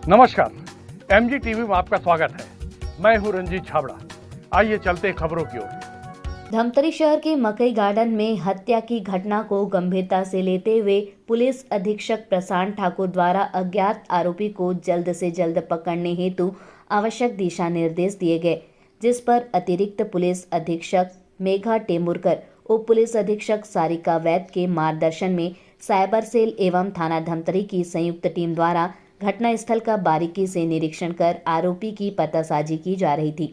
नमस्कार, MG TV में आपका स्वागत है। मैं हूं रंजीत छाबड़ा। आइए चलते हैं खबरों की ओर। धमतरी शहर के मकई गार्डन में हत्या की घटना को गंभीरता से लेते हुए पुलिस अधीक्षक प्रशांत ठाकुर द्वारा अज्ञात आरोपी को जल्द से जल्द पकड़ने हेतु आवश्यक दिशा निर्देश दिए गए, जिस पर अतिरिक्त पुलिस अधीक्षक मेघा टेमुरकर, उप पुलिस अधीक्षक सारिका वैद के मार्गदर्शन में साइबर सेल एवं थाना धमतरी की संयुक्त टीम द्वारा घटनास्थल का बारीकी से निरीक्षण कर आरोपी की पतासाजी की जा रही थी।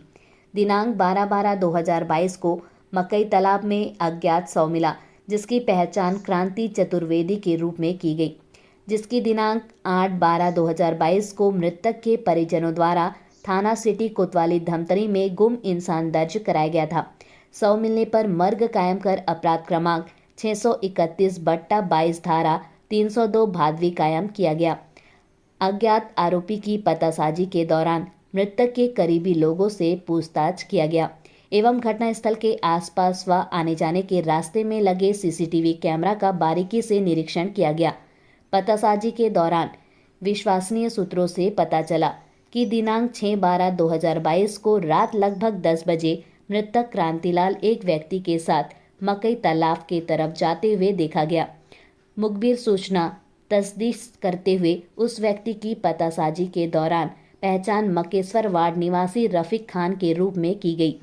दिनांक 12/12/2022 को मकई तालाब में अज्ञात शव मिला, जिसकी पहचान क्रांति चतुर्वेदी के रूप में की गई, जिसकी दिनांक 8/12/2022 को मृतक के परिजनों द्वारा थाना सिटी कोतवाली धमतरी में गुम इंसान दर्ज कराया गया था। शव मिलने पर मर्ग कायम कर अपराध क्रमांक 631/22 धारा 302 भादवी कायम किया गया। अज्ञात आरोपी की पतासाजी के दौरान मृतक के करीबी लोगों से पूछताछ किया गया एवं घटनास्थल के आसपास व आने जाने के रास्ते में लगे सीसीटीवी कैमरा का बारीकी से निरीक्षण किया गया। पतासाजी के दौरान विश्वसनीय सूत्रों से पता चला कि दिनांक 6/12/2022 को रात लगभग 10 बजे मृतक क्रांतिलाल एक व्यक्ति के साथ मकई तालाब के तरफ जाते हुए देखा गया। मुखबिर सूचना तस्दीक करते हुए उस व्यक्ति की पतासाजी के दौरान पहचान मकेश्वर वार्ड निवासी रफीक खान के रूप में की गई,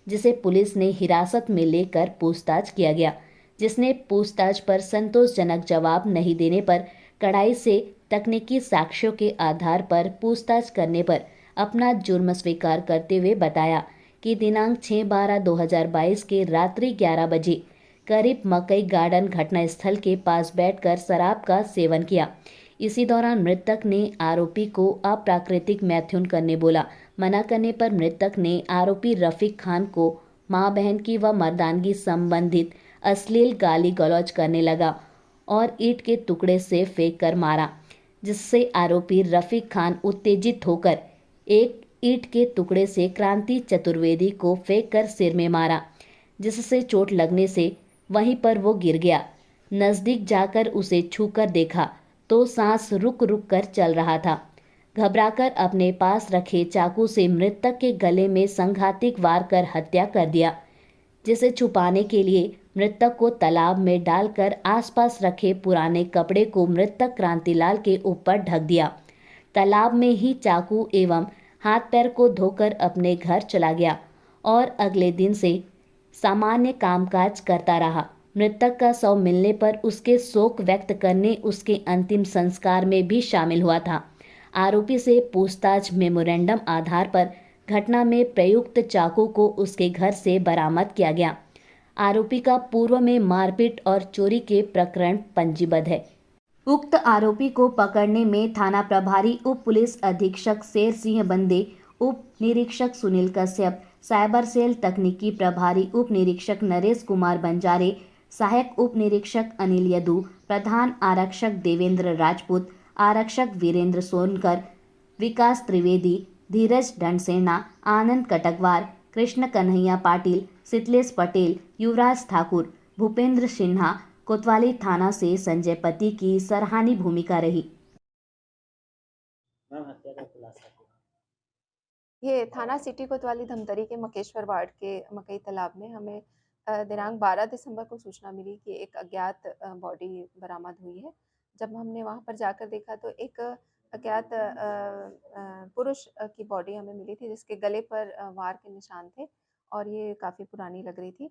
जिसे पुलिस ने हिरासत में लेकर पूछताछ किया गया, जिसने पूछताछ पर संतोषजनक जवाब नहीं देने पर कड़ाई से तकनीकी साक्ष्यों के आधार पर पूछताछ करने पर अपना जुर्म स्वीकार करते हुए बताया कि दिनांक 6/12/2022 के रात्रि 11 बजे करीब मकई गार्डन घटनास्थल के पास बैठकर शराब का सेवन किया। इसी दौरान मृतक ने आरोपी को अप्राकृतिक मैथुन करने बोला। मना करने पर मृतक ने आरोपी रफीक खान को मां बहन की व मर्दानगी संबंधित अश्लील गाली गलौज करने लगा और ईंट के टुकड़े से फेंक कर मारा, जिससे आरोपी रफीक खान उत्तेजित होकर एक ईंट के टुकड़े से क्रांति चतुर्वेदी को फेंक कर सिर में मारा, जिससे चोट लगने से वहीं पर वो गिर गया। नजदीक जाकर उसे छूकर देखा तो सांस रुक रुक कर चल रहा था। घबराकर अपने पास रखे चाकू से मृतक के गले में संघातिक वार कर हत्या कर दिया, जिसे छुपाने के लिए मृतक को तालाब में डालकर आसपास रखे पुराने कपड़े को मृतक क्रांतिलाल के ऊपर ढक दिया। तालाब में ही चाकू एवं हाथ पैर को धोकर अपने घर चला गया और अगले दिन से सामान्य कामकाज करता रहा। मृतक का शव मिलने पर उसके शोक व्यक्त करने उसके अंतिम संस्कार में भी शामिल हुआ था। आरोपी से पूछताछ मेमोरेंडम आधार पर घटना में प्रयुक्त चाकू को उसके घर से बरामद किया गया। आरोपी का पूर्व में मारपीट और चोरी के प्रकरण पंजीबद्ध है। उक्त आरोपी को पकड़ने में थाना प्रभारी उप पुलिस अधीक्षक शेर सिंह बंदे, उप निरीक्षक सुनील कश्यप, साइबर सेल तकनीकी प्रभारी उप निरीक्षक नरेश कुमार बंजारे, सहायक उप निरीक्षक अनिल यदू, प्रधान आरक्षक देवेंद्र राजपूत, आरक्षक वीरेंद्र सोनकर, विकास त्रिवेदी, धीरज ढंडसेना, आनंद कटकवार, कृष्ण कन्हैया पाटिल, शीतलेश पटेल, युवराज ठाकुर, भूपेंद्र सिन्हा, कोतवाली थाना से संजय पति की सराहनीय भूमिका रही। ये थाना सिटी कोतवाली धमतरी के मकेश्वर वार्ड के मकई तालाब में हमें दिनांक 12 दिसंबर को सूचना मिली कि एक अज्ञात बॉडी बरामद हुई है। जब हमने वहां पर जाकर देखा तो एक अज्ञात पुरुष की बॉडी हमें मिली थी, जिसके गले पर वार के निशान थे और ये काफ़ी पुरानी लग रही थी,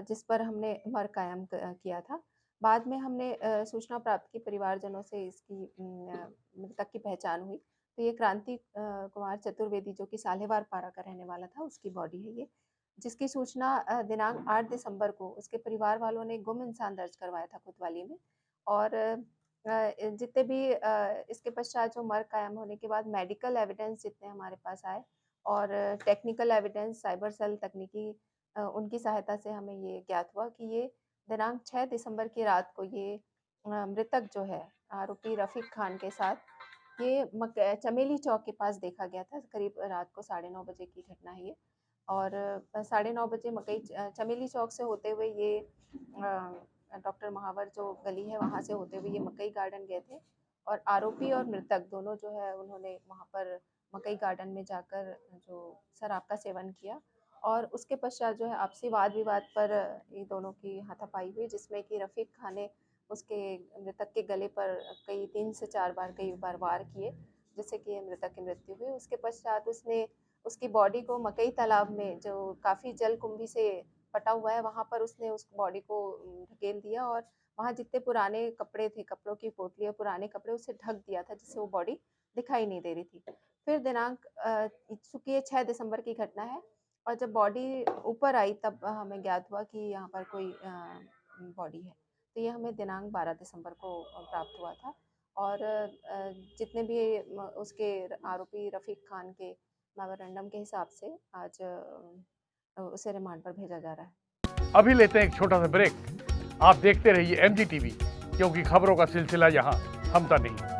जिस पर हमने मर कायम किया था। बाद में हमने सूचना प्राप्त की परिवारजनों से, इसकी मृतक की पहचान हुई तो ये क्रांति कुमार चतुर्वेदी, जो कि साल्हेवार पारा का रहने वाला था, उसकी बॉडी है ये, जिसकी सूचना दिनांक 8 दिसंबर को उसके परिवार वालों ने गुम इंसान दर्ज करवाया था कोतवाली में। और जितने भी इसके पश्चात जो मर्ग कायम होने के बाद मेडिकल एविडेंस जितने हमारे पास आए और टेक्निकल एविडेंस साइबर सेल तकनीकी उनकी सहायता से हमें ये ज्ञात हुआ कि ये दिनांक 6 दिसंबर की रात को ये मृतक जो है आरोपी रफीक खान के साथ ये चमेली चौक के पास देखा गया था। करीब रात को 9:30 बजे की घटना है ये। और 9:30 बजे मकई चमेली चौक से होते हुए ये डॉक्टर महावर जो गली है वहाँ से होते हुए ये मकई गार्डन गए थे और आरोपी और मृतक दोनों जो है उन्होंने वहाँ पर मकई गार्डन में जाकर जो शराब का सेवन किया और उसके पश्चात जो है आपसी वाद विवाद पर ये दोनों की हाथापाई हुई, जिसमें कि रफ़ीक खान ने उसके मृतक के गले पर कई 3 से 4 बार कई बार वार किए, जिससे कि मृतक की मृत्यु हुई। उसके पश्चात उसने उसकी बॉडी को मकई तालाब में जो काफ़ी जलकुंभी से पटा हुआ है, वहाँ पर उसने उस बॉडी को ढकेल दिया और वहाँ जितने पुराने कपड़े थे, कपड़ों की पोटली और पुराने कपड़े, उससे ढक दिया था, जिससे वो बॉडी दिखाई नहीं दे रही थी। फिर दिनांक चूँकि ये 6 दिसंबर की घटना है और जब बॉडी ऊपर आई तब हमें ज्ञात हुआ कि यहाँ पर कोई बॉडी है। तो ये हमें दिनांक 12 दिसंबर को प्राप्त हुआ था और जितने भी उसके आरोपी रफ़ीक खान के मेमोरेंडम के हिसाब से आज उसे रिमांड पर भेजा जा रहा है। अभी लेते हैं एक छोटा सा ब्रेक। आप देखते रहिए MG TV, क्योंकि खबरों का सिलसिला यहाँ थमता नहीं।